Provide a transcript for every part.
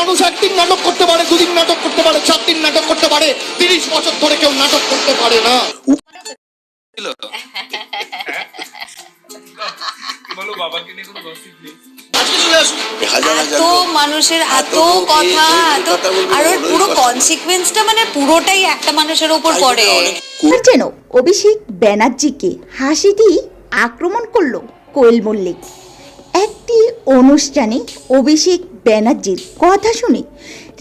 মানুষ একদিন নাটক করতে পারে, দুদিন নাটক করতে পারে, 4 দিন নাটক করতে পারে, 30 বছর ধরে কেউ নাটক করতে পারে না। বলো বাবাকে নিয়ে কোনো গসিপ নেই। এত মানুষের এত কথা, এত আর ওর পুরো কনসিকুয়েন্সটা মানে পুরোটাই একটা মানুষের উপর পড়ে। যেন অভিষেক ব্যানার্জিকে হাসি দিয়ে আক্রমণ করলো কোয়েল মল্লিক। একটি অনুষ্ঠানে অভিষেক ব্যানার্জির কথা শুনে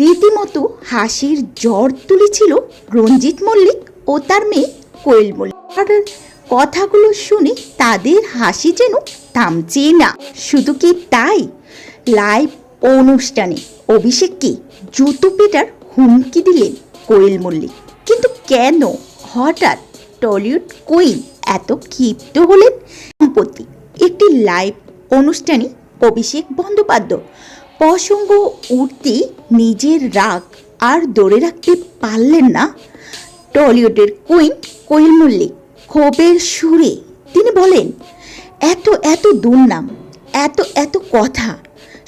রীতিমতো হাসির ঝড় তুলেছিল রঞ্জিত মল্লিক ও তার মেয়ে কোয়েল মল্লিক। আর কথাগুলো শুনে তাদের হাসি যেন থামছে না। শুধু কি তাই, লাইভ অনুষ্ঠানে অভিষেককে জুতো পেটার হুমকি দিলেন কোয়েল মল্লিক। কিন্তু কেন হঠাৎ টলিউড কুইন এত ক্ষিপ্ত হলেন? সম্প্রতি একটি লাইভ অনুষ্ঠানে অভিষেক বন্দ্যোপাধ্যায় প্রসঙ্গ উঠতে নিজের রাগ আর ধরে রাখতে পারলেন না টলিউডের কুইন কোয়েল মল্লিক। ক্ষোভের সুরে তিনি বলেন, এত এত দুর্নাম, এত এত কথা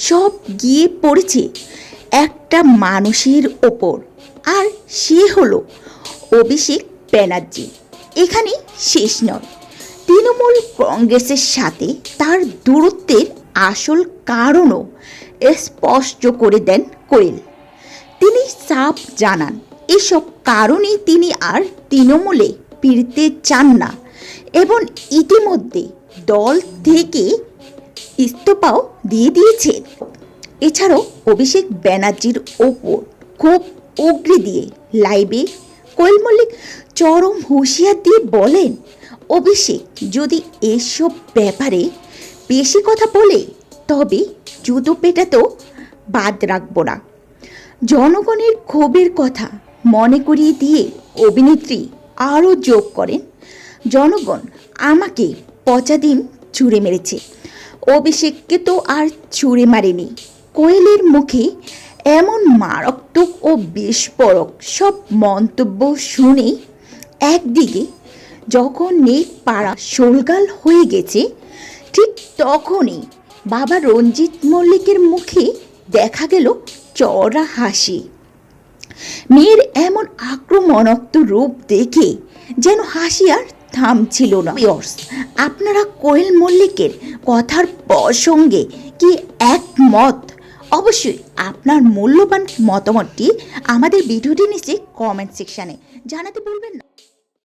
সব গিয়ে পড়েছে একটা মানুষের ওপর, আর সে হলো অভিষেক ব্যানার্জি। এখানে শেষ নয়, তৃণমূল কংগ্রেসের সাথে তার দূরত্বের আসল কারণও স্পষ্ট করে দেন কোয়েল। তিনি সাফ জানান, এসব কারণে তিনি আর তৃণমূলে ফিরতে চান না এবং ইতিমধ্যে দল থেকে ইস্তফাও দিয়ে দিয়েছেন। এছাড়াও অভিষেক ব্যানার্জির ওপর খুব উগরে দিয়ে লাইভে কোয়েল মল্লিক চরম হুঁশিয়ার দিয়ে বলেন, অভিষেক যদি এসব ব্যাপারে বেশি কথা বলে তবে জুতো পেটাতেও বাদ রাখব না। জনগণের ক্ষোভের কথা মনে করিয়ে দিয়ে অভিনেত্রী আরও যোগ করেন, জনগণ আমাকে পচা দিন ছুঁড়ে মেরেছে, অভিষেককে তো আর ছুঁড়ে মারেনি। কোয়েলের মুখে এমন মারাত্মক ও বিস্ফোরক সব মন্তব্য শুনে একদিকে যখন নেট পাড়া শোলগাল হয়ে গেছে, ঠিক তখনই বাবা রঞ্জিত মল্লিকের মুখে দেখা গেল চওড়া হাসি। মেয়ের এমন আক্রমণাত্মক রূপ দেখে যেন হাসি আর থামছিল না। আপনারা কোয়েল মল্লিকের কথার প্রসঙ্গে কি একমত? অবশ্যই আপনার মূল্যবান মতামতটি আমাদের ভিডিওটি নিচে কমেন্ট সেকশানে জানাতে ভুলবেন না।